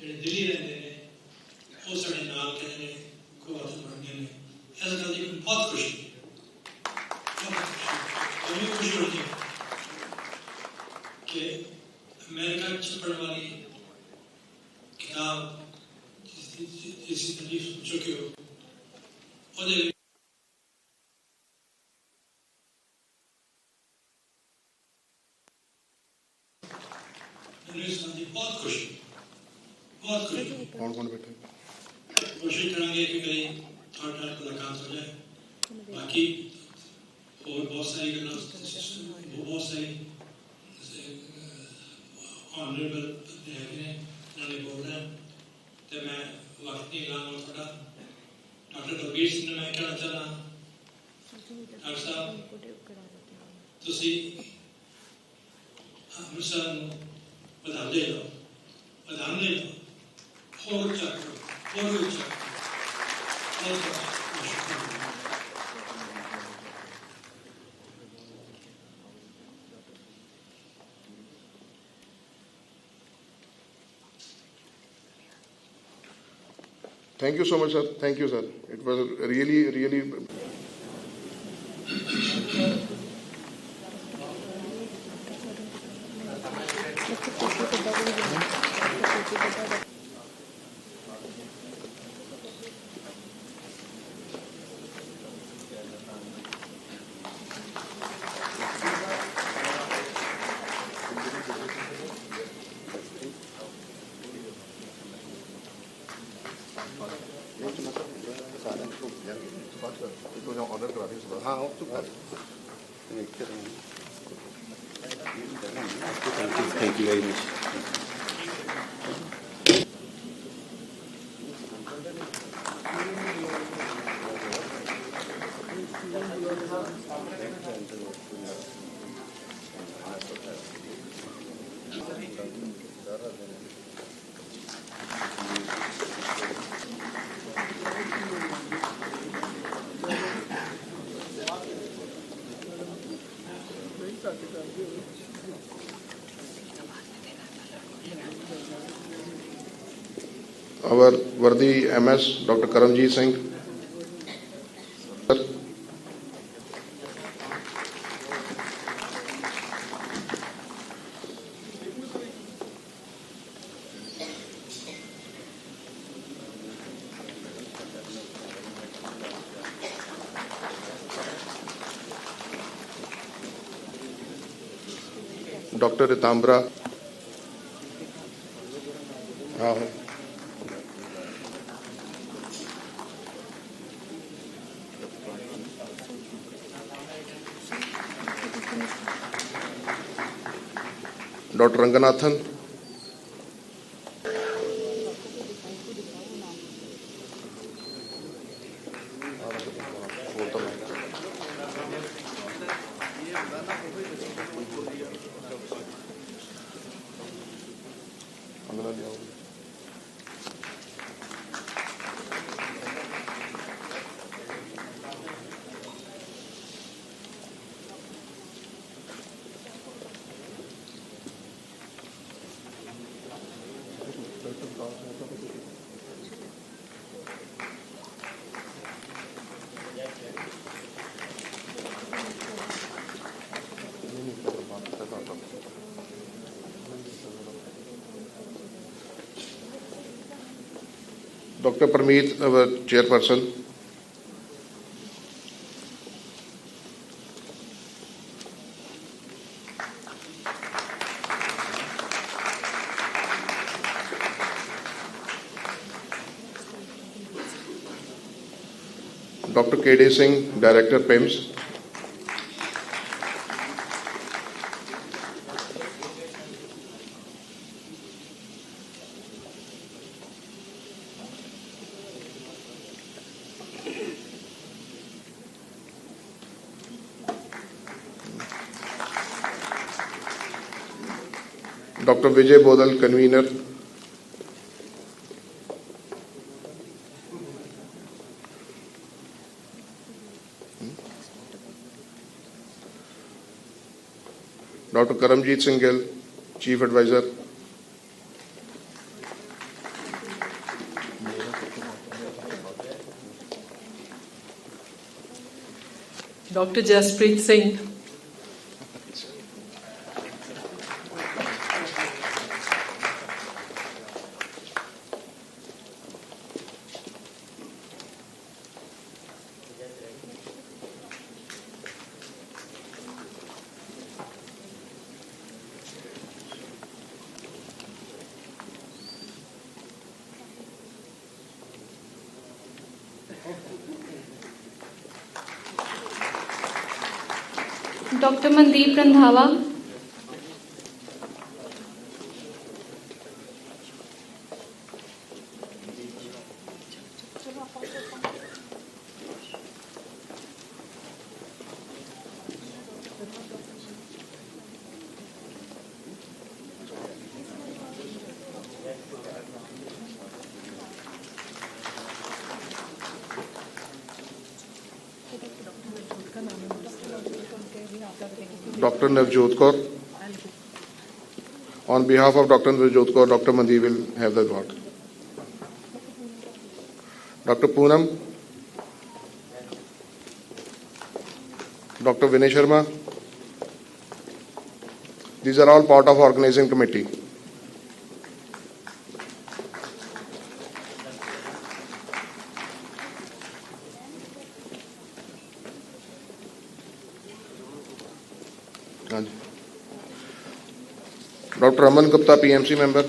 ਜਿਹੜੇ ਦਿੱਲੀ ਰਹਿੰਦੇ ਨੇ ਉਹ ਸਾਡੇ ਨਾਲ ਕਹਿੰਦੇ ਨੇ ਕੋਆਤ ਬਣ ਗਏ ਨੇ। ਇਸ ਗੱਲ ਦੀ ਬਹੁਤ ਖੁਸ਼ੀ ਮੈਨੂੰ ਖੁਸ਼ੀ ਹੋਈ कि अमेरिका छपने वाली किताब जिसकी तारीफ सुन चुके हो बहुत खुशी कौन बैठे कोशिश करेंगे कि कहीं थोड़ा मुलाकात हो जाए। बाकी और बहुत सारी बहुत सारी ऑनरेबल बंदे है उन्होंने बोलना है तो मैं वक्त नहीं लाऊंगा थोड़ा। डॉक्टर कबीर सिंह ने मैं कहना चाहना डॉक्टर साहब तुसी अमृतसर ਵਧਾਉਂਦੇ ਜਾਓ ਹੋਰ ਉੱਚਾ ਕਰੋ ਹੋਰ ਉੱਚਾ। Thank you so much, sir. Thank you, sir. It was really, really. Order करा दी हाँ चुप कर thank you very much. Our worthy MS Dr. Karamjit Singh. Dr. Ritambra. Dr. Ranganathan. Dr. Parmeet, our chairperson. Dr. K.D. Singh, Director PIMS. Dr. Vijay Bodal, convener. Dr. Karamjit Singh Gill, Chief Advisor. Dr. Jaspreet Singh. Dr. Mandeep Randhawa. Dr. Navjot Kaur. On behalf of Dr. Navjot Kaur, Dr. Mandeep will have the word. Dr. Poonam. Dr. Vinay Sharma. These are all part of organizing committee. Dr. Aman Gupta, PMC member.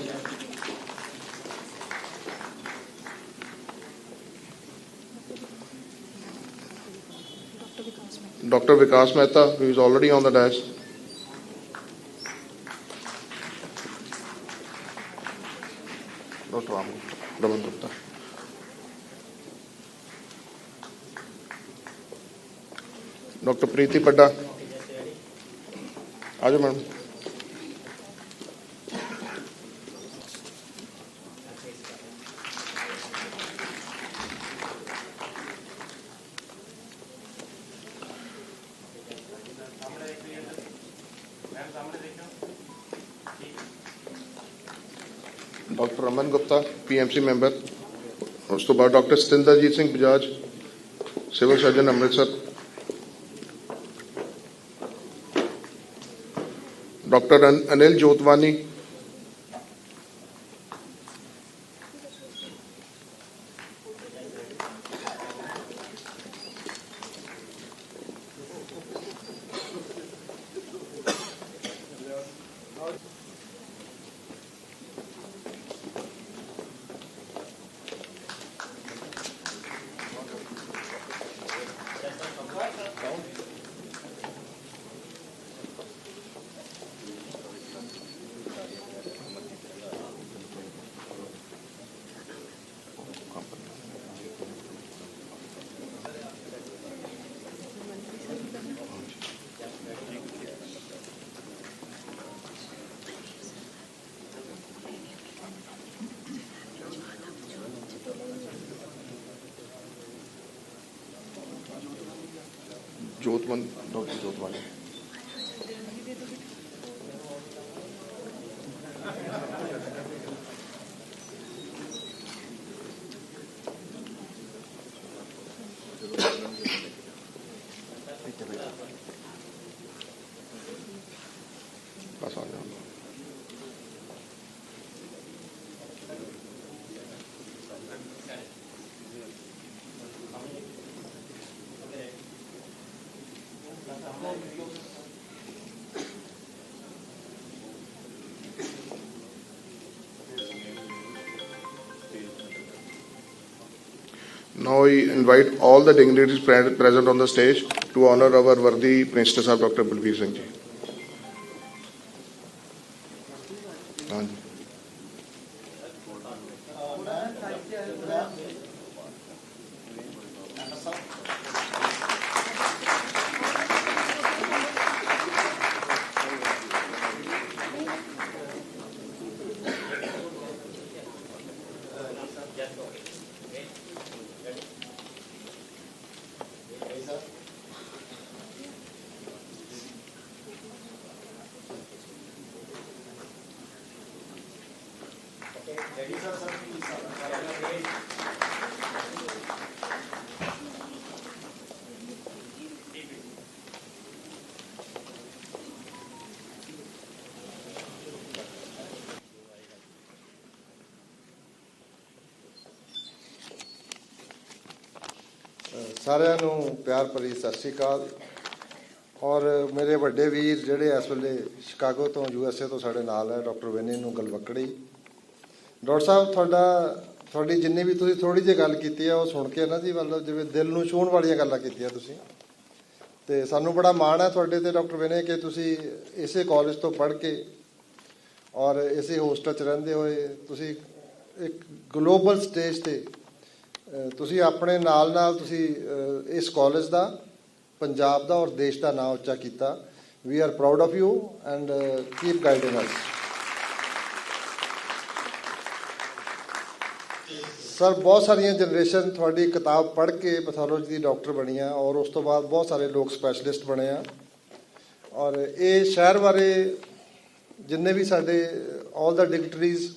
Dr. Vikas Mehta, who is already on the dais. Dr. Aman Gupta. Dr. Preeti Padda. Aaj madam. Dr. Aman Gupta, PMC member. ਉਸ ਤੋਂ ਬਾਅਦ doctor Satinderjit Singh Bajaj, civil surgeon Amritsar. Doctor Anil Jotwani, doctor Jotwani. बस आ जाओ। Now we invite all the dignitaries present on the stage to honor our worthy Principal Sahib Dr. Balbir Singh ji. ਸਾਰਿਆਂ ਨੂੰ ਪਿਆਰ ਭਰੀ ਸਤਿ ਸ਼੍ਰੀ ਅਕਾਲ। ਔਰ ਮੇਰੇ ਵੱਡੇ ਵੀਰ ਜਿਹੜੇ ਇਸ ਵੇਲੇ ਸ਼ਿਕਾਗੋ ਤੋਂ USA ਤੋਂ ਸਾਡੇ ਨਾਲ ਹੈ, ਡਾਕਟਰ ਵਿਨੇ ਨੂੰ ਗਲਵਕੜੀ। ਡਾਕਟਰ ਸਾਹਿਬ ਤੁਹਾਡੀ ਜਿੰਨੀ ਵੀ ਤੁਸੀਂ ਥੋੜ੍ਹੀ ਜਿਹੀ ਗੱਲ ਕੀਤੀ ਹੈ ਉਹ ਸੁਣ ਕੇ ਨਾ ਜੀ ਮਤਲਬ ਜਿਵੇਂ ਦਿਲ ਨੂੰ ਛੂਹਣ ਵਾਲੀਆਂ ਗੱਲਾਂ ਕੀਤੀਆਂ ਤੁਸੀਂ, ਅਤੇ ਸਾਨੂੰ ਬੜਾ ਮਾਣ ਹੈ ਤੁਹਾਡੇ 'ਤੇ ਡਾਕਟਰ ਵਿਨੇ ਕਿ ਤੁਸੀਂ ਇਸੇ ਕਾਲਜ ਤੋਂ ਪੜ੍ਹ ਕੇ ਔਰ ਇਸੇ ਹੋਸਟਲ 'ਚ ਰਹਿੰਦੇ ਹੋਏ ਤੁਸੀਂ ਇੱਕ ਗਲੋਬਲ ਸਟੇਜ 'ਤੇ ਤੁਸੀਂ ਆਪਣੇ ਨਾਲ ਤੁਸੀਂ ਇਸ ਕਾਲਜ ਦਾ, ਪੰਜਾਬ ਦਾ ਔਰ ਦੇਸ਼ ਦਾ ਨਾਂ ਉੱਚਾ ਕੀਤਾ। We are proud of you and keep guiding us. Sir ਬਹੁਤ ਸਾਰੀਆਂ ਜਨਰੇਸ਼ਨ ਤੁਹਾਡੀ ਕਿਤਾਬ ਪੜ੍ਹ ਕੇ ਪੈਥੋਲੋਜੀ ਦੀ ਡਾਕਟਰ ਬਣੀਆਂ ਔਰ ਉਸ ਤੋਂ ਬਾਅਦ ਬਹੁਤ ਸਾਰੇ ਲੋਕ ਸਪੈਸ਼ਲਿਸਟ ਬਣੇ ਆ। ਔਰ ਇਹ ਸ਼ਹਿਰ ਬਾਰੇ ਜਿੰਨੇ ਵੀ ਸਾਡੇ all the dignitaries,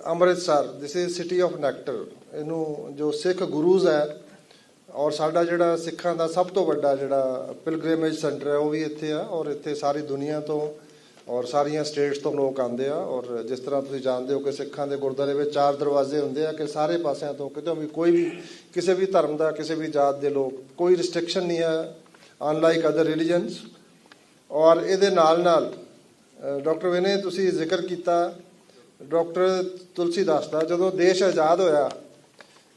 Amritsar this is city of nectar, ਇਹਨੂੰ ਜੋ ਸਿੱਖ ਗੁਰੂਜ਼ ਹੈ ਔਰ ਸਾਡਾ ਜਿਹੜਾ ਸਿੱਖਾਂ ਦਾ ਸਭ ਤੋਂ ਵੱਡਾ ਜਿਹੜਾ ਪਿਲਗ੍ਰਿਮੇਜ ਸੈਂਟਰ ਹੈ ਉਹ ਵੀ ਇੱਥੇ ਆ। ਔਰ ਇੱਥੇ ਸਾਰੀ ਦੁਨੀਆ ਤੋਂ ਔਰ ਸਾਰੀਆਂ ਸਟੇਟਸ ਤੋਂ ਲੋਕ ਆਉਂਦੇ ਆ। ਔਰ ਜਿਸ ਤਰ੍ਹਾਂ ਤੁਸੀਂ ਜਾਣਦੇ ਹੋ ਕਿ ਸਿੱਖਾਂ ਦੇ ਗੁਰਦੁਆਰੇ ਵਿੱਚ 4 ਦਰਵਾਜ਼ੇ ਹੁੰਦੇ ਆ ਕਿ ਸਾਰੇ ਪਾਸਿਆਂ ਤੋਂ ਕਿਤੋਂ ਵੀ ਕੋਈ ਵੀ ਕਿਸੇ ਵੀ ਧਰਮ ਦਾ, ਕਿਸੇ ਵੀ ਜਾਤ ਦੇ ਲੋਕ, ਕੋਈ ਰਿਸਟ੍ਰਿਕਸ਼ਨ ਨਹੀਂ ਹੈ ਅਨਲਾਈਕ ਅਦਰ ਰਿਲੀਜਨਸ। ਔਰ ਇਹਦੇ ਨਾਲ ਡਾਕਟਰ ਵਿਨੇ ਤੁਸੀਂ ਜ਼ਿਕਰ ਕੀਤਾ ਡਾਕਟਰ ਤੁਲਸੀਦਾਸ ਦਾ। ਜਦੋਂ ਦੇਸ਼ ਆਜ਼ਾਦ ਹੋਇਆ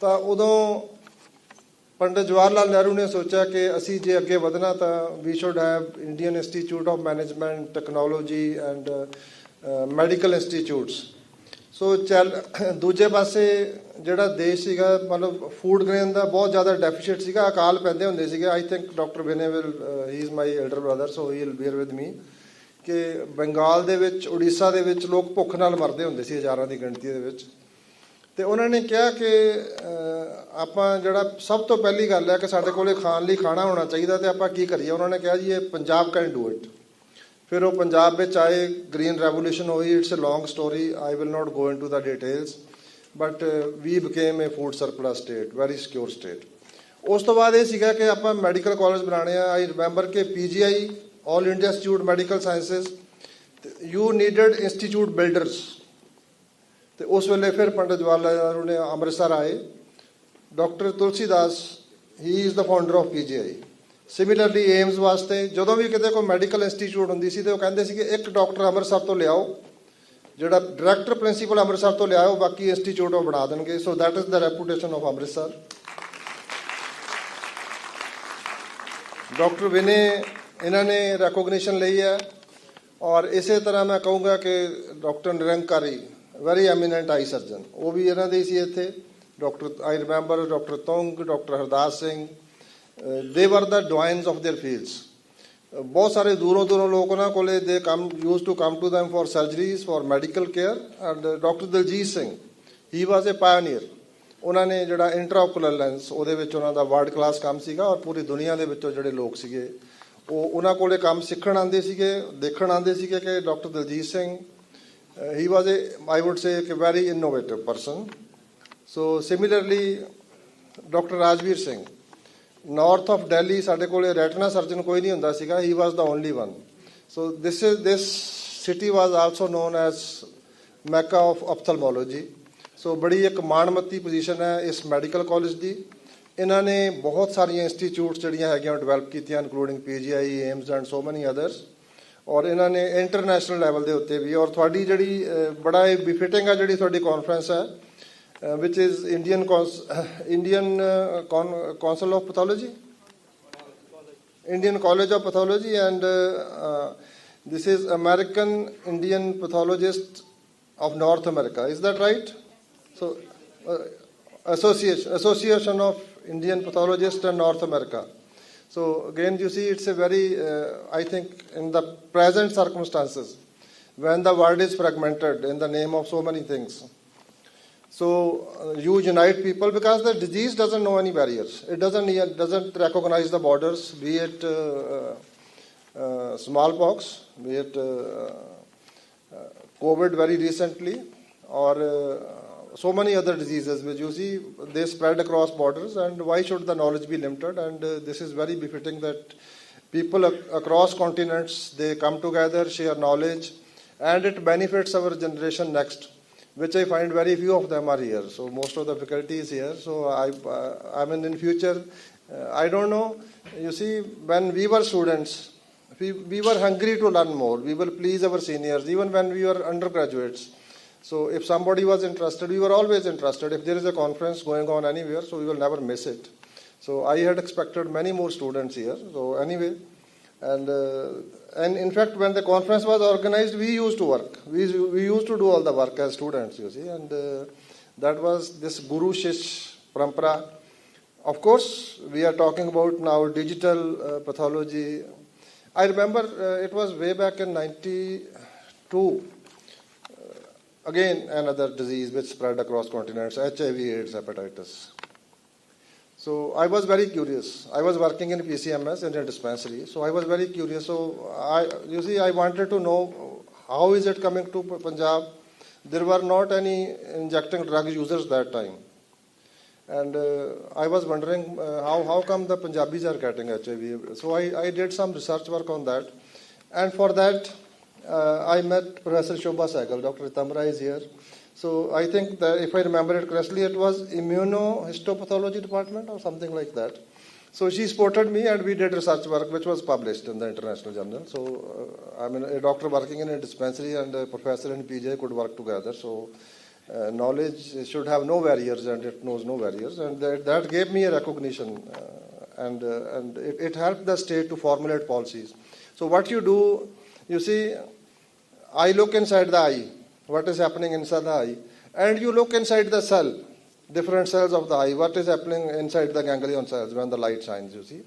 ਤਾਂ ਉਦੋਂ ਪੰਡਿਤ ਜਵਾਹਰ ਲਾਲ ਨਹਿਰੂ ਨੇ ਸੋਚਿਆ ਕਿ ਅਸੀਂ ਜੇ ਅੱਗੇ ਵਧਣਾ ਤਾਂ we should have Indian institute of management, technology and medical institutes. So ਦੂਜੇ ਪਾਸੇ ਜਿਹੜਾ ਦੇਸ਼ ਸੀਗਾ ਮਤਲਬ ਫੂਡ ਗ੍ਰੇਨ ਦਾ ਬਹੁਤ ਜ਼ਿਆਦਾ ਡੈਫੀਸ਼ੀਟ ਸੀਗਾ, ਅਕਾਲ ਪੈਂਦੇ ਹੁੰਦੇ ਸੀਗੇ। I think doctor Vinay he is my elder brother so he will beer with me ਕਿ ਬੰਗਾਲ ਦੇ ਵਿੱਚ, ਉੜੀਸਾ ਦੇ ਵਿੱਚ ਲੋਕ ਭੁੱਖ ਨਾਲ ਮਰਦੇ ਹੁੰਦੇ ਸੀ ਹਜ਼ਾਰਾਂ ਦੀ ਗਿਣਤੀ ਦੇ ਵਿੱਚ। ਅਤੇ ਉਹਨਾਂ ਨੇ ਕਿਹਾ ਕਿ ਆਪਾਂ ਜਿਹੜਾ ਸਭ ਤੋਂ ਪਹਿਲੀ ਗੱਲ ਹੈ ਕਿ ਸਾਡੇ ਕੋਲ ਖਾਣ ਲਈ ਖਾਣਾ ਹੋਣਾ ਚਾਹੀਦਾ ਅਤੇ ਆਪਾਂ ਕੀ ਕਰੀਏ। ਉਹਨਾਂ ਨੇ ਕਿਹਾ ਜੀ ਇਹ ਪੰਜਾਬ ਕੈਨ ਡੂ ਇਟ। ਫਿਰ ਉਹ ਪੰਜਾਬ ਵਿੱਚ ਆਏ, ਗ੍ਰੀਨ ਰੈਵੋਲੂਸ਼ਨ ਹੋਈ। It's a long story, I will not go into the details, but we became a food surplus state, very secure state. ਉਸ ਤੋਂ ਬਾਅਦ ਇਹ ਸੀਗਾ ਕਿ ਆਪਾਂ ਮੈਡੀਕਲ ਕਾਲਜ ਬਣਾਉਣੇ ਆ। ਆਈ ਰਿਮੈਂਬਰ ਕਿ PGI, all India institute medical sciences, you needed institute builders. ਅਤੇ ਉਸ ਵੇਲੇ ਫਿਰ ਪੰਡਿਤ ਜਵਾਹਰ ਲਾਲ ਨਹਿਰੂ ਨੇ ਅੰਮ੍ਰਿਤਸਰ ਆਏ। Doctor Tulsidas he is the founder of PGI। Similarly AIIMS ਵਾਸਤੇ ਜਦੋਂ ਵੀ ਕਿਤੇ ਕੋਈ ਮੈਡੀਕਲ ਇੰਸਟੀਚਿਊਟ ਹੁੰਦੀ ਸੀ ਤਾਂ ਉਹ ਕਹਿੰਦੇ ਸੀ ਕਿ ਇੱਕ ਡਾਕਟਰ ਅੰਮ੍ਰਿਤਸਰ ਤੋਂ ਲਿਆਓ, ਜਿਹੜਾ ਡਾਇਰੈਕਟਰ ਪ੍ਰਿੰਸੀਪਲ ਅੰਮ੍ਰਿਤਸਰ ਤੋਂ ਲਿਆਓ, ਬਾਕੀ ਇੰਸਟੀਚਿਊਟ ਉਹ ਬਣਾ ਦੇਣਗੇ। So that is the reputation of Amritsar. Doctor Vinay ਇਹਨਾਂ ਨੇ ਰੈਕੋਗਨੀਸ਼ਨ ਲਈ ਹੈ। ਔਰ ਇਸੇ ਤਰ੍ਹਾਂ ਮੈਂ ਕਹੂੰਗਾ ਕਿ doctor Nirankari, very eminent eye surgeon, ਉਹ ਵੀ ਇਹਨਾਂ ਦੇ ਸੀ ਇੱਥੇ। Doctor I remember doctor Tung, doctor Hardas Singh, they were the doyens of their fields. ਬਹੁਤ ਸਾਰੇ ਦੂਰੋਂ ਲੋਕ ਉਹਨਾਂ ਕੋਲੇ they used to come to them for surgeries, for medical care. And doctor Diljit Singh, he was a pioneer. ਉਹਨਾਂ ਨੇ ਜਿਹੜਾ ਇੰਟਰਾਓਕੂਲਰ ਲੈਂਸ, ਉਹਦੇ ਵਿੱਚ ਉਹਨਾਂ ਦਾ ਵਰਲਡ ਕਲਾਸ ਕੰਮ ਸੀਗਾ। ਔਰ ਪੂਰੀ ਦੁਨੀਆ ਦੇ ਵਿੱਚੋਂ ਜਿਹੜੇ ਲੋਕ ਸੀਗੇ ਉਹ ਉਹਨਾਂ ਕੋਲੇ ਕੰਮ ਸਿੱਖਣ ਆਉਂਦੇ ਸੀਗੇ, ਦੇਖਣ ਆਉਂਦੇ ਸੀਗੇ ਕਿ doctor Diljit Singh, he was I would say a very innovative person. So similarly Dr. Rajveer Singh, north of Delhi ਸਾਡੇ ਕੋਲੇ ਰੈਟਨਾ ਸਰਜਨ ਕੋਈ ਨਹੀਂ ਹੁੰਦਾ ਸੀਗਾ, he was the only one. So this city was also known as Mecca of ophthalmology. So ਬੜੀ ਇੱਕ ਮਾਣਮੱਤੀ position ਹੈ ਇਸ ਮੈਡੀਕਲ ਕਾਲਜ ਦੀ। ਇਹਨਾਂ ਨੇ ਬਹੁਤ ਸਾਰੀਆਂ ਇੰਸਟੀਚਿਊਟਸ ਜਿਹੜੀਆਂ ਹੈਗੀਆਂ ਉਹ ਡਿਵੈਲਪ ਕੀਤੀਆਂ, including PGI, AIIMS and so ਮੈਨੀ ਅਦਰਸ। ਔਰ ਇਹਨਾਂ ਨੇ ਇੰਟਰਨੈਸ਼ਨਲ ਲੈਵਲ ਦੇ ਉੱਤੇ ਵੀ। ਔਰ ਤੁਹਾਡੀ ਜਿਹੜੀ ਬੜਾ ਬਿਫਿਟਿੰਗ ਆ ਜਿਹੜੀ ਤੁਹਾਡੀ ਕਾਨਫਰੰਸ ਹੈ ਵਿਚ is Indian council of pathology, Indian college of pathology, and this is American Indian pathologist of North America. Is that right? So association of Indian pathologists in North America. So again you see it's a very I think in the present circumstances when the world is fragmented in the name of so many things, so you unite people because the disease doesn't know any barriers. It doesn't recognize the borders, be it smallpox, be it COVID very recently, or so many other diseases which you see they spread across borders. And why should the knowledge be limited? And this is very befitting that people across continents, they come together, share knowledge, and it benefits our generation next. which I find very few of them are here. So most of the faculty is here. So I mean, in future, I don't know. You see, when we were students, we were hungry to learn more. We will please our seniors, even when we were undergraduates. So if somebody was interested, we were always interested. If there is a conference going on anywhere, so we will never miss it. So I had expected many more students here. So anyway, and in fact, when the conference was organized, we used to work. We used to do all the work as students, you see, and that was this Guru Shish Parampara. Of course, we are talking about now digital pathology. I remember it was way back in 92. Again, another disease which spread across continents, HIV/AIDS, hepatitis. So I was very curious. I was working in PCMS in a dispensary, so I was very curious. So I wanted to know how is it coming to Punjab. There were not any injecting drug users that time, and I was wondering how come the Punjabis are getting HIV. So I did some research work on that, and for that I met Professor Shobha Sehgal. Dr. Tamra is here. So I think that if I remember it correctly, it was immunohistopathology department or something like that. So she supported me and we did research work which was published in the international journal. So I mean, a doctor working in a dispensary and a professor in PJ could work together. So knowledge should have no barriers and it knows no barriers. And that gave me a recognition and it helped the state to formulate policies. So what you do, you see, I look inside the eye. What is happening inside the eye, and you look inside the cell, different cells of the eye, what is happening inside the ganglion cells when the light shines, you see.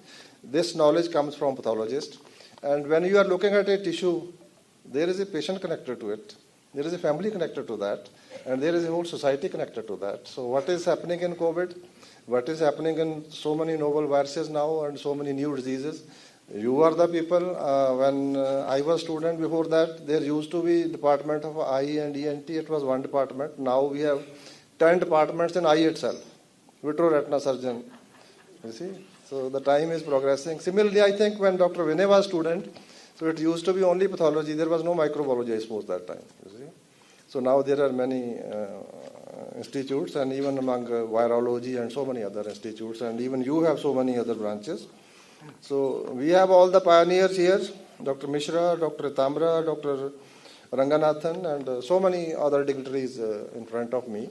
This knowledge comes from pathologists, and when you are looking at a tissue, there is a patient connected to it, there is a family connected to that, and there is a whole society connected to that. So what is happening in COVID, what is happening in so many novel viruses now and so many new diseases, you are the people. When I was student before that, there used to be department of eye and ENT. It was one department. Now we have 10 departments in eye itself. Vitro-retina surgeon. You see? So the time is progressing. Similarly, I think when Dr. Vinay was student, so it used to be only pathology. There was no microbiology, I suppose, that time. You see? So now there are many institutes, and even among virology and so many other institutes, and even you have so many other branches. So we have all the pioneers here, Dr. Mishra, Dr. Tamra, Dr. Ranganathan, and so many other dignitaries in front of me.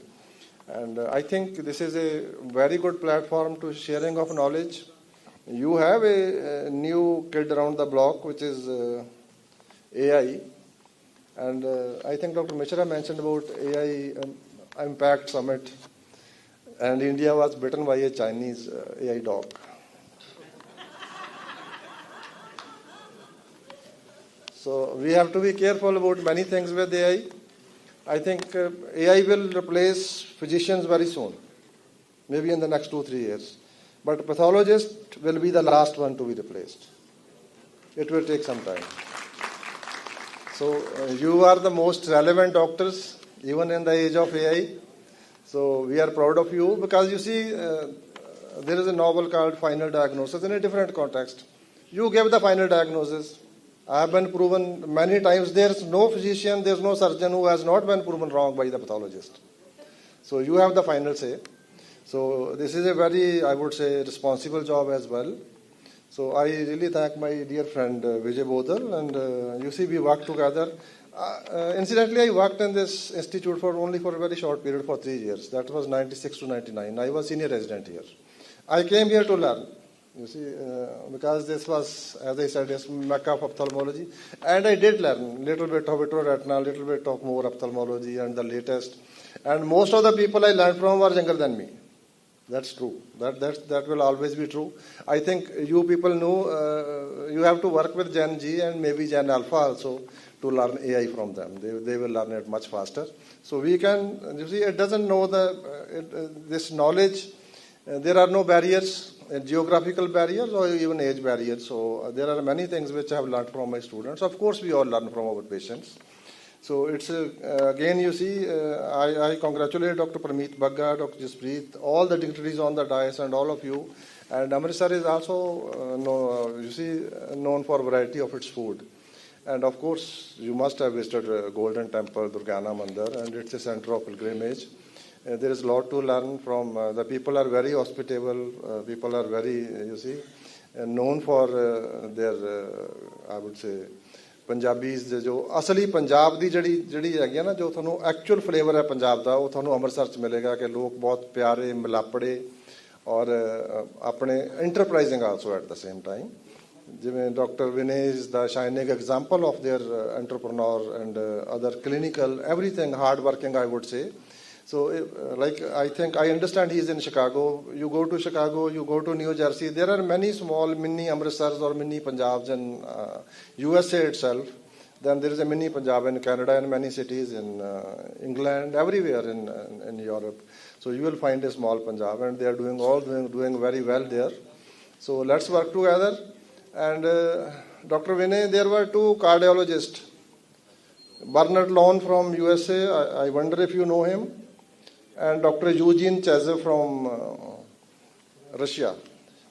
And I think this is a very good platform to sharing of knowledge. You have a new kid around the block, which is AI. And I think Dr. Mishra mentioned about AI Impact Summit. And India was bitten by a Chinese AI dog. So we have to be careful about many things with AI. I think AI will replace physicians very soon, maybe in the next 2-3 years. But pathologist will be the last one to be replaced. It will take some time. So you are the most relevant doctors, even in the age of AI. So we are proud of you because you see, there is a novel called final diagnosis in a different context. You give the final diagnosis. I have been proven many times. There's no physician, there's no surgeon who has not been proven wrong by the pathologist. So you have the final say. So this is a very, I would say, responsible job as well. So I really thank my dear friend Vijay Bodal, and you see we work together. Incidentally, I worked in this institute only for a very short period, for 3 years. That was 96 to 99. I was senior resident here. I came here to learn. You see, because this was, as I said, a mecca of ophthalmology. And I did learn a little bit of vitro-retina, a little bit of more ophthalmology and the latest. And most of the people I learned from were younger than me. That's true. That will always be true. I think you people know you have to work with Gen G and maybe Gen Alpha also to learn AI from them. They will learn it much faster. So we can, you see, it doesn't know this knowledge. There are no barriers, geographical barriers or even age barriers. So there are many things which I have learned from my students. Of course, we all learn from our patients. So it's, again, you see, I congratulate Dr. Prameet Bagga, Dr. Jaspreet, all the dignitaries on the dais and all of you. And Amritsar is also, you see, known for variety of its food. And of course, you must have visited Golden Temple, Durgana Mandir, and it's a center of pilgrimage. There is a lot to learn from. The people are very hospitable. People are very, known for their, I would say, Punjabis जो असली पंजाब दी जड़ी है ना जो थानू actual flavour है पंजाब दा वो थानू अमृतसर च मिलेगा कि लोग बहुत प्यारे मिलापड़े और अपने enterprising also at the same time जिवें doctor Vinay is the shining example of their entrepreneur and other clinical everything hard working I would say. So, like, I think, I understand he is in Chicago. You go to Chicago, you go to New Jersey. There are many small mini Amritsars or mini Punjabs in USA itself. Then there is a mini Punjab in Canada and many cities in England, everywhere in Europe. So you will find a small Punjab, and they are doing very well there. So let's work together. And Dr. Vinay, there were two cardiologists. Bernard Lone from USA, I wonder if you know him. And Dr. Eugene Chezev from Russia.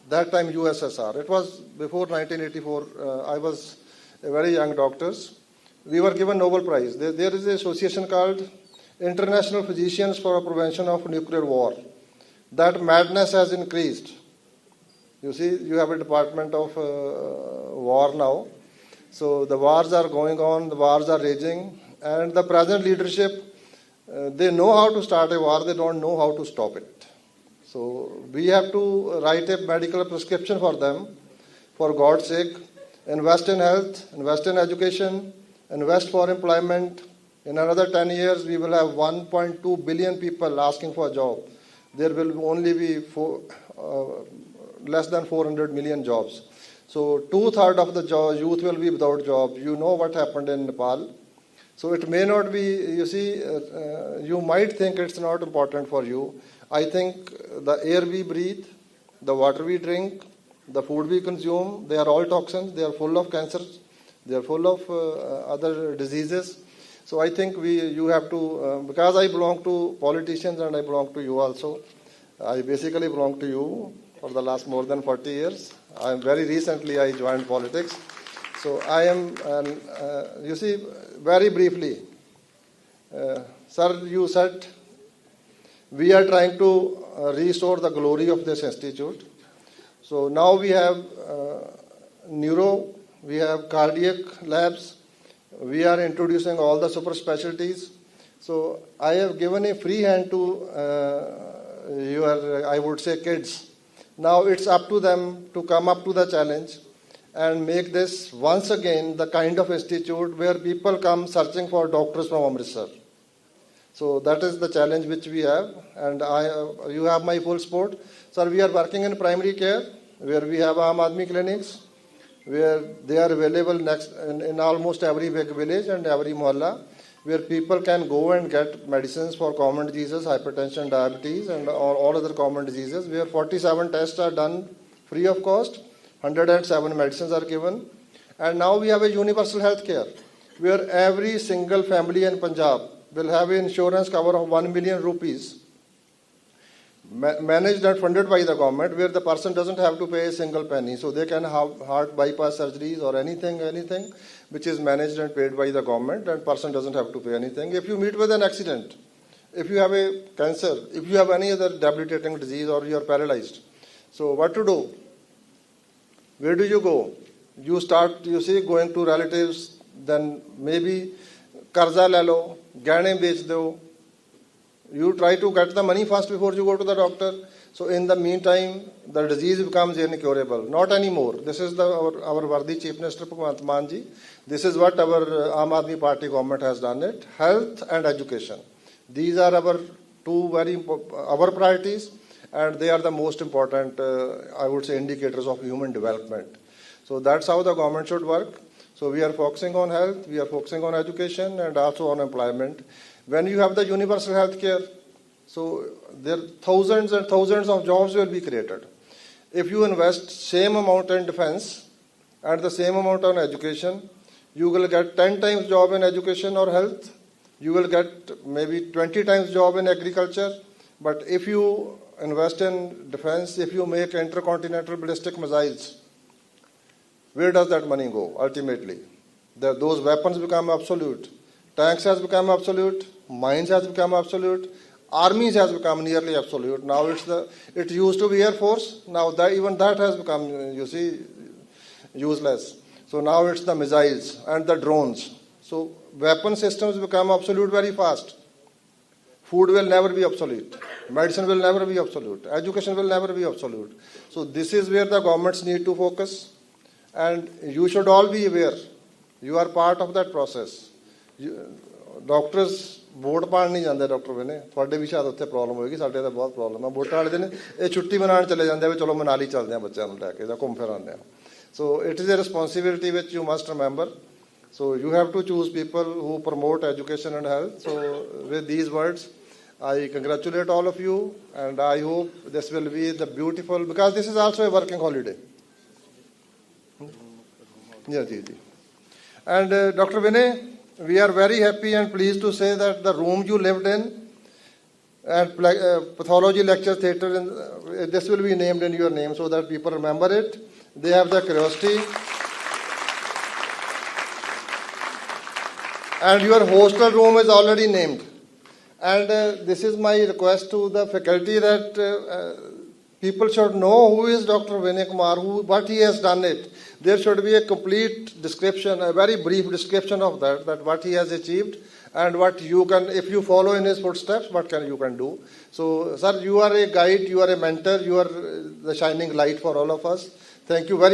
That time USSR. It was before 1984. I was a very young doctor. We were given Nobel Prize. There is an association called International Physicians for Prevention of Nuclear War. That madness has increased. You see, you have a department of war now. So the wars are going on, the wars are raging, and the present leadership, they know how to start a war, they don't know how to stop it. So we have to write a medical prescription for them, for God's sake. Invest in health, invest in education, invest for employment. In another 10 years, we will have 1.2 billion people asking for a job. There will only be less than 400 million jobs. So 2/3 of the youth will be without job. You know what happened in Nepal. So it may not be, you see, you might think it's not important for you. I think the air we breathe, the water we drink, the food we consume, they are all toxins. They are full of cancers. They are full of other diseases. So I think you have to, because I belong to politicians and I belong to you also. I basically belong to you for the last more than 40 years. Very recently I joined politics. So I am, you see, very briefly, sir, you said we are trying to restore the glory of this institute. So now we have neuro, we have cardiac labs, we are introducing all the super specialties. So I have given a free hand to your, I would say, kids. Now it's up to them to come up to the challenge and make this once again the kind of institute where people come searching for doctors from Amritsar. So that is the challenge which we have, and you have my full support. Sir, we are working in primary care, where we have Aam Aadmi clinics, where they are available in almost every big village and every mohalla, where people can go and get medicines for common diseases, hypertension, diabetes, and all other common diseases, where 47 tests are done free of cost, 107 medicines are given. And now we have a universal health care, where every single family in Punjab will have an insurance cover of 1 million rupees, managed and funded by the government, where the person doesn't have to pay a single penny. So they can have heart bypass surgeries or anything which is managed and paid by the government, and person doesn't have to pay anything. If you meet with an accident, if you have a cancer, if you have any other debilitating disease, or you are paralyzed, so what to do? Where do you go? You start, you see, going to relatives, then maybe karza le lo, gahne bech do. You try to get the money first before you go to the doctor. So in the meantime, the disease becomes incurable. Not anymore. This is our worthy Chief Minister Bhagwant Mann ji. This is what our Aam Aadmi Party government has done it. Health and education. These are our two our priorities, and they are the most important, I would say, indicators of human development. So that's how the government should work. So we are focusing on health, we are focusing on education, and also on employment. When you have the universal health care, so there thousands and thousands of jobs will be created. If you invest same amount in defense and the same amount on education, you will get 10 times job in education or health. You will get maybe 20 times job in agriculture. But if you invest in defense, if you make intercontinental ballistic missiles, where does that money go ultimately? Those weapons become obsolete. Tanks has become obsolete. Mines has become obsolete. Armies has become nearly absolute. Now it used to be Air Force. Now even that has become, useless. So now it's the missiles and the drones. So weapon systems become obsolete very fast. Food will never be obsolete. Medicine will never be obsolete. Education will never be obsolete. So this is where the governments need to focus. And you should all be aware. You are part of that process. Doctors vote ਪਾਣ ਨਹੀਂ ਜਾਂਦੇ doctor ਬਣੇ ਤੁਹਾਡੇ ਵੀ ਸ਼ਾਇਦ ਉੱਥੇ problem ਹੋਏਗੀ ਸਾਡੇ ਤਾਂ ਬਹੁਤ ਪ੍ਰੋਬਲਮ ਆ ਵੋਟਾਂ ਵਾਲੇ ਦਿਨ ਇਹ ਛੁੱਟੀ ਮਨਾਉਣ ਚਲੇ ਜਾਂਦੇ ਆ ਵੀ ਚਲੋ ਮਨਾਲੀ ਚੱਲਦੇ ਆ ਬੱਚਿਆਂ ਨੂੰ ਲੈ ਕੇ ਜਾਂ ਘੁੰਮ ਫਿਰ ਆਉਂਦੇ ਆ so it is a responsibility which you must remember so you have to choose people who promote education and health so with these words I congratulate all of you and I hope this will be the beautiful because this is also a working holiday. Yeah, and Dr. Vinay, we are very happy and pleased to say that the room you lived in and pathology lecture theatre, this will be named in your name so that people remember it. They have the curiosity. And your hostel room is already named. And this is my request to the faculty that people should know who is Dr. Vinay Kumar, what he has done it. There should be a complete description, a very brief description of that what he has achieved and what you can, if you follow in his footsteps, what you can do. So, sir, you are a guide, you are a mentor, you are the shining light for all of us. Thank you very much.